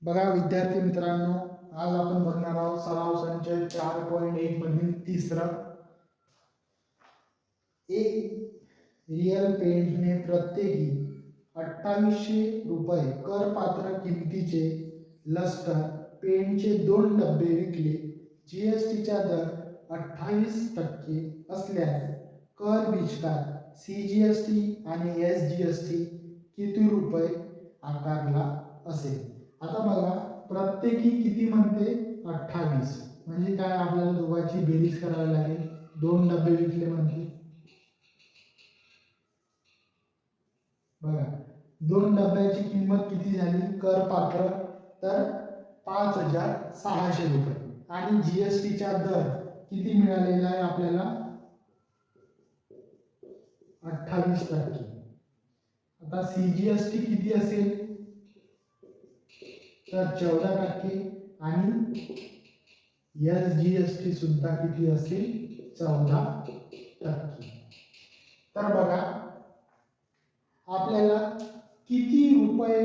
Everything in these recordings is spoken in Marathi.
बघा विद्यार्थी मित्रांनो, आज आपण बघणार आहोत सराव संच 4.1 मधील तिसरं. एक रिअल पेंटने प्रत्येकी 2800 रुपये करपात्र किमतीचे लस्टर पेंटचे 2 डब्बे विकले. जीएसटीचा दर 28% असल्यास कर विचार सीजीएसटी आणि एसजीएसटी किती रुपये आकारला असेल. आता बघा, प्रत्येकी किती म्हणते 28, म्हणजे काय आपल्याला दोघांची बेरीज करावी लागेल. 2 डबे विकले म्हणते. बघा, 2 डब्याची किंमत किती झाली करपात्र, तर 5600 रुपये. आणि जीएसटीचा दर किती मिळालेला आहे आपल्याला 28%. आता सीजीएसटी किती असेल तर 14% आणि एसजीएसटी सुद्धा किती असेल 14%. तर बघा, आपल्याला किती रुपये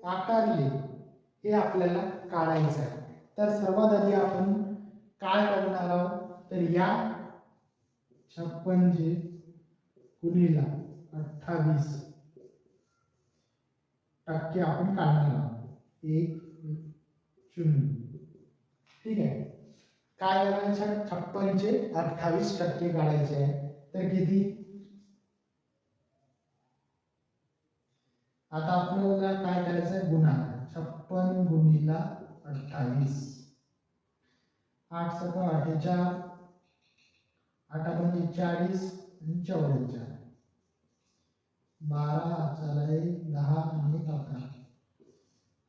आकारले हे आपल्याला काढायचं आहे. तर सर्वात आधी आपण काय करणार आहोत, तर या 56 गुणिले 28% आपण काढणार आहोत. 1 0. ठीक आहे. काय करायचं, 56चे 28% काढायचे आहे. तर किती, आता आपल्याला काय करायचं आहे, गुणाकार. 56 गुणिले 28, 8 7 48, 8 पंचे 40 आणि 44, 12 4 10 आणि 11,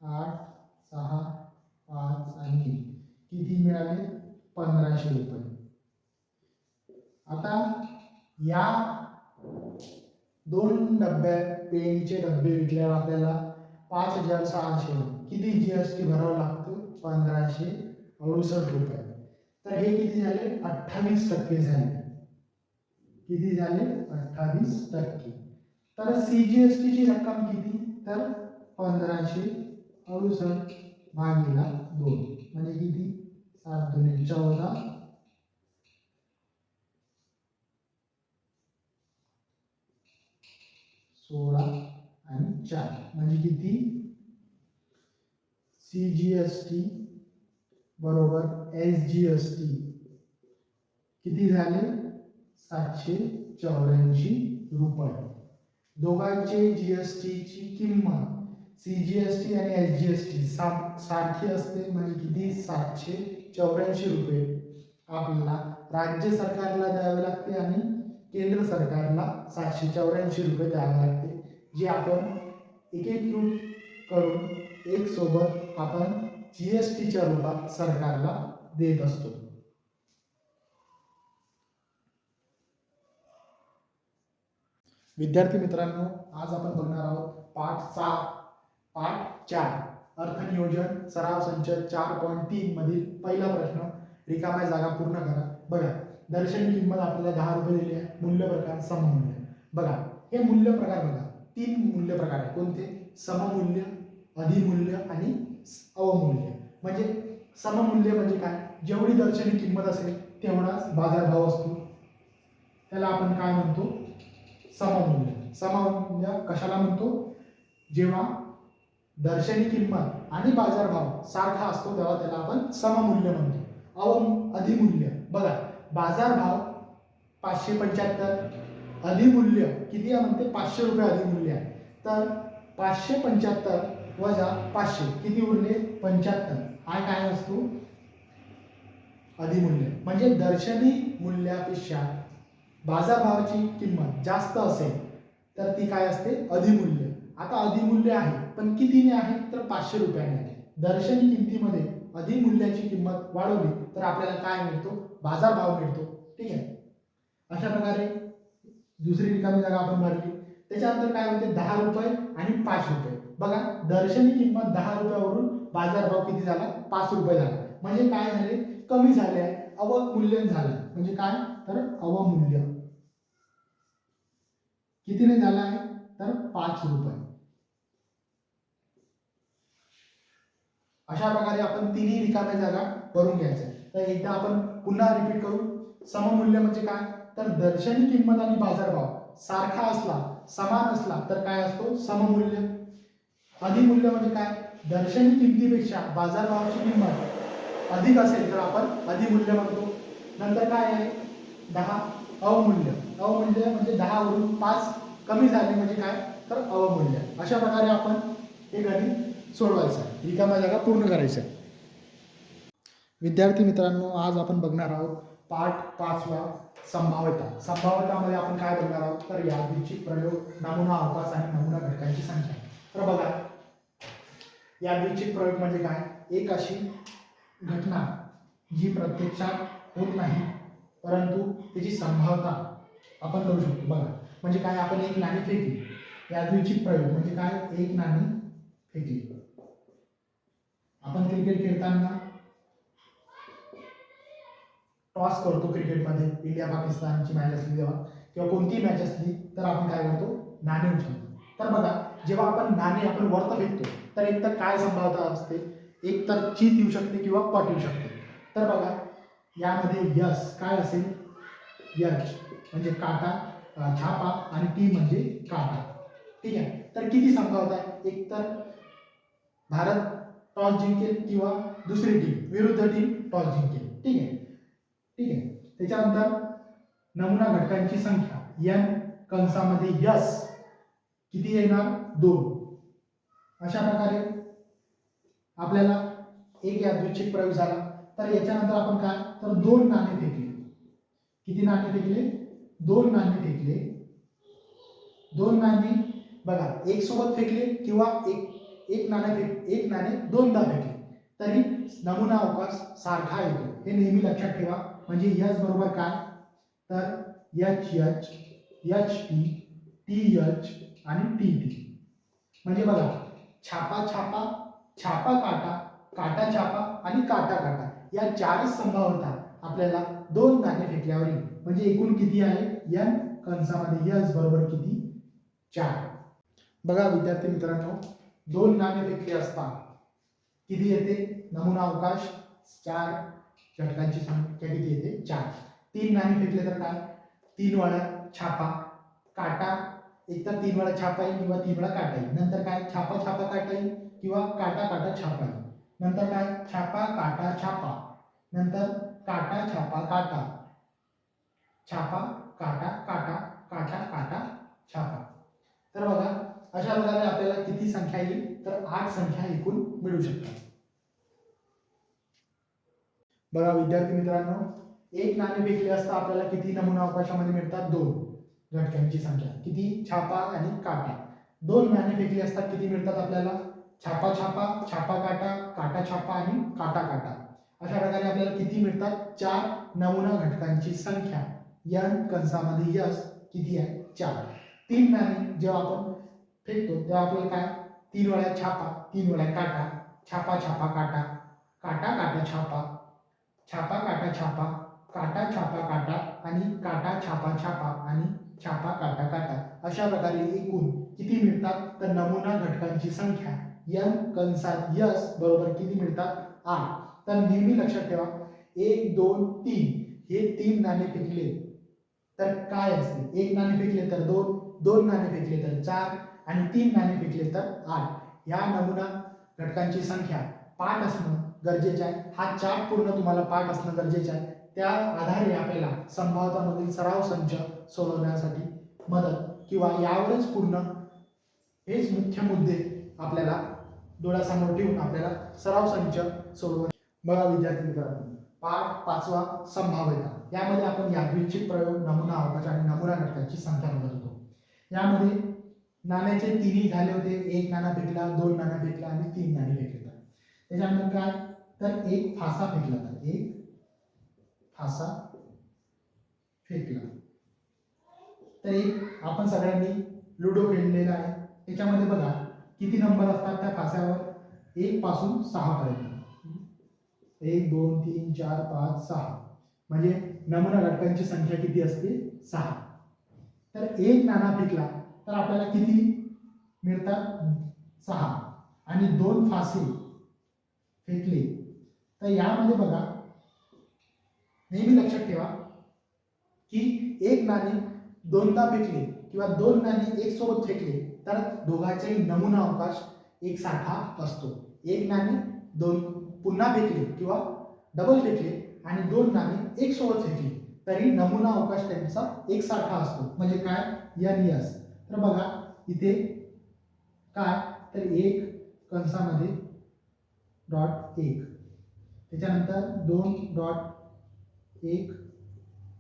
8 6 5 आणि किती मिळाले 1500 रुपये. आता या 2 डब्या पेनचे डब्बे विकल्यावर आपल्याला 5600 किती जीएसटी भरावं लागतो 1568 रुपये. तर हे किती झाले 28% झाले. किती झाले 28%. तर सीजीएसटी ची रक्कम किती, तर 1568 भागिले 2 म्हणजे किती 7 2 14, 16 आणि 4 म्हणजे किती, सीजीएसटी बरोबर एसजीएसटी किती झाले 784 रुपये. दोघांचे जीएसटी ची किंमत सीजीएसटी आणि एसजीएसटी सारखी असते, म्हणजे किती 784 रुपये आपल्याला राज्य सरकारला द्यावे लागते आणि केंद्र सरकारला 784 रुपये द्यावे लागते, जे आपण एकीकृत करून एक सोबत आपण जीएसटीच्या रूपात सरकारला देत असतो. विद्यार्थी मित्रांनो, आज आपण बघणार आहोत पाठ 4 अर्थनियोजन सराव संच 4.3 मधील पहिला प्रश्न. रिकाम्या जागा पूर्ण करा. बघा, दर्शनी किंमत आपल्याला 10 रुपये दिली आहे. मूल्य प्रकार सममूल्य. बघा, हे मूल्य प्रकार बघा, 3 मूल्य प्रकार आहेत. कोणते, सममूल्य, अधिमूल्य आणि अवमूल्य. म्हणजे सममूल्य म्हणजे काय, जेवढी दर्शनी किंमत असेल तेवढाच बाजारभाव असतो, त्याला आपण काय म्हणतो सममूल्य. सममूल्य कशाला म्हणतो, जेव्हा दर्शनी किंमत आणि बाजारभाव सारखा असतो तेव्हा त्याला आपण सममूल्य म्हणतो. अधिमूल्य बघा, बाजारभाव 575, अधिमूल्य किती आहे म्हणते 500 रुपये अधिमूल्य आहे. तर 575 वजा 500 किती उरले 75, हा काय असतो अधिमूल्य. म्हणजे दर्शनी मूल्यापेक्षा बाजारभावाची किंमत जास्त असेल तर ती काय असते अधिमूल्य. आता अधिमूल्य आहे पण कितीने आहे, तर 500 रुपयाने आहे. दर्शनी किमतीमध्ये अधिमूल्याची किंमत वाढवली तर आपल्याला काय मिळतो, बाजारभाव मिळतो. ठीक आहे. अशा प्रकारे दुसरी रिकामी जागा आपण भरली. त्याच्यानंतर काय होते 10 रुपये आणि 5 रुपये. बघा, दर्शनी किंमत 10 रुपयावरून बाजारभाव किती झाला 5 रुपये झाला. म्हणजे काय झाले, कमी झाले आहे, अवमूल्यन झालं. म्हणजे काय, तर अवमूल्य कितीने झाला आहे, तर 5 रुपये. अशा प्रकारे आपण तिन्ही रिकाम्या जागा भरून घ्यायच्या. तर एकदा आपण पुन्हा रिपीट करू. सममूल्य म्हणजे काय, तर दर्शनी किंमत आणि बाजारभाव सारखा असला, समान असला तर काय असतो, सममूल्य. अधिमूल्य म्हणजे काय, दर्शनी किमतीपेक्षा बाजारभावाची किंमत अधिक असेल तर आपण अधिमूल्य म्हणतो. नंतर काय आहे 10 अवमूल्य. अवमूल्य म्हणजे 10 वरून 5 कमी झाले म्हणजे काय, तर अवमूल्य. अशा प्रकारे आपण हे गणित सोडवायचं आहे, रिकाम्या जागा पूर्ण करायच्या. विद्यार्थी मित्रांनो, आज आपण बघणार आहोत पाठ 5वा संभाव्यता. संभाव्यतामध्ये आपण काय बघणार आहोत, तर यादृच्छिक प्रयोग, नमुना अवकाश आणि नमुना घटकांची संख्या. तर बघा, यादृच्छिक प्रयोग म्हणजे काय, एक अशी घटना जी प्रत्यक्षात होत नाही परंतु त्याची संभाव्यता आपण करू शकतो. बघा म्हणजे काय, आपण एक नाणी फेकली. यादृच्छिक प्रयोग म्हणजे काय, एक नाणी फेकली. आपण क्रिकेट खेळताना टॉस करतो. क्रिकेटमध्ये इंडिया पाकिस्तानची मॅच असली तेव्हा किंवा कोणतीही मॅच असली तर आपण काय करतो, नाणे उचलतो. तर बघा, जेव्हा आपण नाणे आपण वरती फेकतो तर एक तर काय संभाव्यता असते, एक तर चीत येऊ शकते किंवा पट येऊ शकते. तर बघा यामध्ये यस काय असेल, यच म्हणजे काटा, छापा आणि टी म्हणजे काटा. ठीक आहे. तर किती संभाव्यता आहे, एक तर भारत टॉस जिंकेल किंवा दुसरी टीम, विरुद्ध टीम टॉस जिंकेल. ठीक आहे. ठीक आहे. त्याच्यानंतर नमुना घटकांची संख्या n कंसामध्ये यस किती येणार, 2. अशा प्रकारे आपल्याला एक यादृच्छिक प्रयोग झाला. तर याच्यानंतर आपण काय, तर 2 नाणे फेकले. किती नाणे फेकले, 2 नाणे फेकले. 2 नाणे बघा एक सोबत फेकले किंवा एक नाणे दोनदा फेकले तरी नमुना अवकाश सारखा येतो. हे नेहमी लक्षात ठेवा. म्हणजे यच बरोबर काय, तर H H, H T, T H आणि टी टी. म्हणजे बघा, छापा छापा, छापा काटा, काटा छापा आणि काटा काटा या 4च संभाव्यता आपल्याला 2 नाणे फेकल्यावर येईल. म्हणजे एकूण किती आहे, n कंसामध्ये यच बरोबर किती, 4. बघा विद्यार्थी मित्रांनो, 2 नाणे फेकले असता किती येते, नमुना अवकाश 4, घटकांची संख्या किती येते, 4. 3 नाणे फेकले तर काय, 3 वेळा छापा काटा, एक तर 3 वेळा छापा येईल किंवा 3 वेळा काटा येईल. नंतर काय, छापा छापा काटा येईल किंवा काटा काटा छापा येईल. नंतर काय, छापा काटा छापा, नंतर काटा छापा काटा, छापा काटा काटा, काटा काटा छापा. तर बघा अशा प्रकारे आपल्याला किती संख्या येईल, तर 8 संख्या एकूण मिळू शकतात. बघा विद्यार्थी मित्रांनो, एक नाणे फेकले असता आपल्याला किती नमुना अवकाशामध्ये मिळतात, 2 घटकांची संख्या. किती, छापा आणि काटा. 2 नाणे फेकले असतात किती मिळतात आपल्याला, छापा छापा, छापा काटा, काटा छापा आणि काटा काटा. अशा प्रकारे आपल्याला किती मिळतात, 4 नमुना घटकांची संख्या n कंसामध्ये यस किती आहे, 4. 3 नाणे जेव्हा आपण फेकतो तेव्हा आपल्याला काय, 3 वेळा छापा, 3 वेळा काटा, छापा छापा काटा, काटा काटा छापा, छापा काटा छापा, काटा छापा काटा आणि काटा छापा छापा आणि छापा काटा काटा. अशा प्रकारे एकूण किती मिळतात, तर नमुना घटकांची संख्या n कंसात यस बरोबर किती मिळतात, 8. तर नेहमी लक्षात ठेवा, 1 2 3 हे 3 नाणे फेकले तर काय असते, 1 नाणे फेकले तर 2, 2 नाणे फेकले तर 4 आणि 3 नाणे फेकले तर 8. या नमुना घटकांची संख्या पाठ असणं गरजेचं आहे. हा चार्ट पूर्ण तुम्हाला पाठ असणं गरजेचं आहे. त्या आधारे आपल्याला संभाव्यतामधील सराव संच सोडवण्यासाठी मदत किंवा यावरच पूर्ण हेच मुख्य मुद्दे आपल्याला डोळ्यासमोर ठेवून आपल्याला सराव संच सोडवून. बघा विद्यार्थी मित्रांनो, पाठ 5वा संभाव्यता. यामध्ये आपण यादृच्छिक प्रयोग, नमुना अवकाश आणि नमुना घटकांची संख्या बघत होतो. यामध्ये नाण्याचे तिन्ही झाले होते, 1 नाणा फेकला, 2 नाणा फेकला आणि 3 नाणे फेकले. त्याच्यानंतर काय, तर एक फासा फेकला, तर एक फासा फेकला. तर एक आपण सगळ्यांनी लुडो खेळलेला आहे. त्याच्यामध्ये बघा किती नंबर असतात त्या फास्यावर, 1 पासून 6 पर्यंत. 1 2 3 4 5 6 म्हणजे नमुना घटकांची संख्या किती असते, 6. तर एक नाणा फेकला तर आपल्याला किती मिळतात, 6 आणि 2 फासे फेकले, तर यामध्ये बघा नेहमी लक्षात ठेवा की एक नाणे दोनदा फेकले किंवा दोन नाणे एक सोबत फेकले तर दोघांचाही नमुना अवकाश एकसारखा असतो. एक नाणे दोन पुन्हा फेकले किंवा डबल फेकले आणि दोन नाणे एक सोबत फेकले तरी नमुना अवकाश त्यांचा एकसारखा असतो. म्हणजे काय NS. तर बघा इथे काय तर एक कंसामध्ये डॉट एक, त्याच्यानंतर 2.1,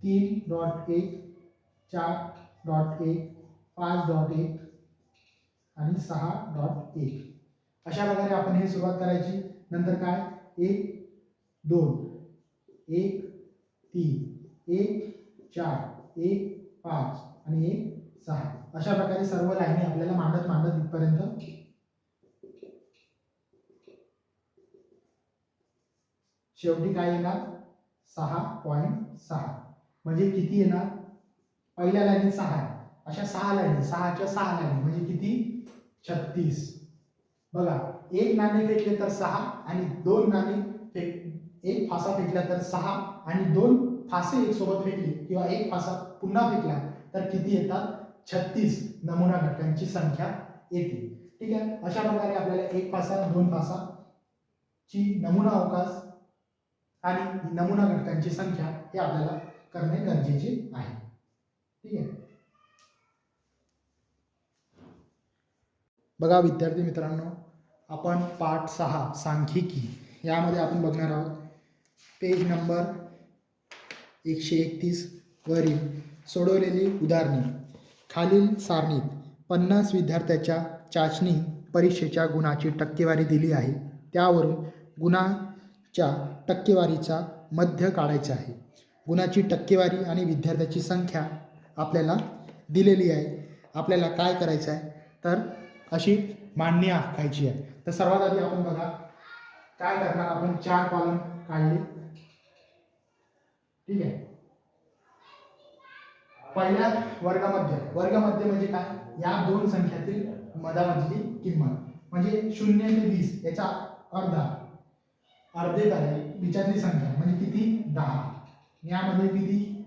3.1, 4.1, 5.1 आणि 6.1 अशा प्रकारे आपण हे सुरुवात करायची. नंतर काय 1 2 1 3 1 4 1 5 आणि 1 6 अशा प्रकारे सर्व लाईनी आपल्याला मांडत इथपर्यंत शेवटी काय येणार 6.6. म्हणजे किती येणार पहिल्या लाईनीत 6 आहे, अशा 6 लाईनी 6च्या 6 लाईनी म्हणजे किती 36. बघा एक नाणे फेकले तर 6 आणि दोन नाणे एक फासा फेकला तर 6 आणि दोन फासे एक सोबत फेकले किंवा एक फासा पुन्हा फेकला तर किती येतात 36 नमुना घटकांची संख्या येते. ठीक आहे. अशा प्रकारे आपल्याला एक फासा दोन फासा ची नमुना अवकाश आणि नमुना घटकांची संख्या हे आपल्याला करणे गरजेचे आहे. ठीक आहे. बघा विद्यार्थी मित्रांनो, आपण पाठ 6 सांख्यिकी यामध्ये आपण बघणार आहोत पेज नंबर 131 वरील सोडवलेली उदाहरणे. खालील सारणीत 50 विद्यार्थ्याच्या चाचणी परीक्षेच्या गुणाची टक्केवारी दिली आहे. त्यावरून गुणाच्या टक्केवारीचा मध्य काढायचा आहे. गुणाची टक्केवारी आणि विद्यार्थ्याची संख्या आपल्याला दिलेली आहे. आपल्याला काय करायचं आहे तर अशी मांडणी आखायची आहे. तर सर्वात आधी आपण बघा काय करणार, आपण 4 कॉलम काढले. ठीक आहे. पहिल्या वर्गमध्य म्हणजे काय या दोन संख्यातील मधामधली किंमत म्हणजे 0 ते 20 याचा अर्धे काय विचारली संख्या म्हणजे किती 10. यामध्ये किती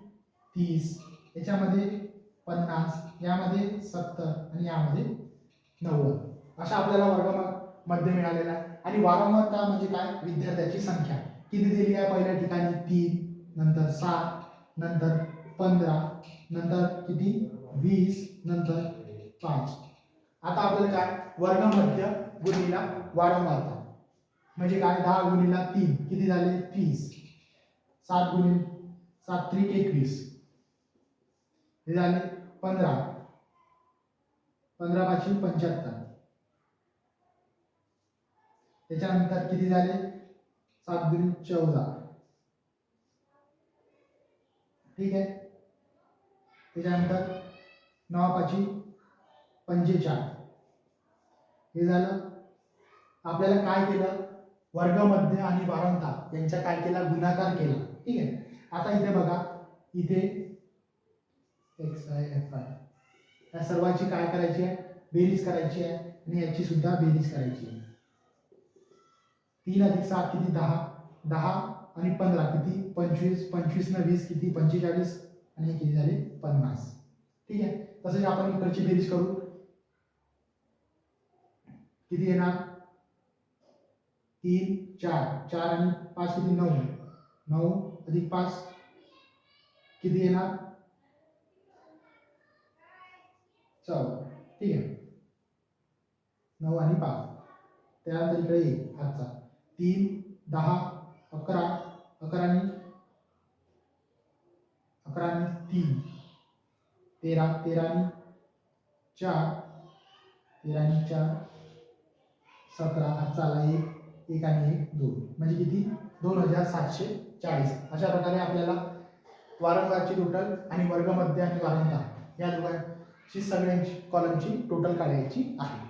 30, याच्यामध्ये 50, यामध्ये 70 आणि यामध्ये 90 अशा आपल्याला वर्गमध्य मिळालेला आहे. आणि वारंवारता म्हणजे काय विद्यार्थ्याची संख्या किती दिली आहे. पहिल्या ठिकाणी 3, नंतर 7, नंतर 15, नंतर किती 20, नंतर 5. आता आपल्याला काय वर्गमध्य गुणिला वारंवारता म्हणजे काय 10 गुणिला 3 किती झाले 30, 7 गुणिले 7 त्रिक 21 हे झाले 15, 15 5 75. त्याच्यानंतर किती झाले 7 गुणिले 14. ठीक आहे. त्याच्यानंतर 9 5 45 हे झालं. आपल्याला काय केलं वर्गमध्य आणि वारंवारता यांचा काय केला गुणाकार केला. ठीक आहे. आता इथे बघा इथे x i f i या सर्वांची काय करायची आहे बेरीज करायची आहे आणि याची सुद्धा बेरीज करायची आहे. 3 अधिक 7 किती 10, 10 आणि 15 किती 25, 25 न 20 किती 45 आणि हे किती झाले 50. ठीक आहे. तसेच आपण इकडची बेरीज करू. किती येणार 3 4 4 आणि 5 किती 9, 9 अधिक 5 किती येणार 14. ठीक आहे. 9 आणि 5 त्यानंतर इकडे येईल हातचा 3 10 11 11 आणि 3 13 13 आणि 4 13 आणि 4 17 हातचा आला 1 1 आणि 1 2 म्हणजे किती 2740. अशा प्रकारे आपल्याला वारंवारची टोटल आणि वर्गमध्य आणि वारंवारता या दोघांची सगळ्यांची कॉलमची टोटल काढायची आहे.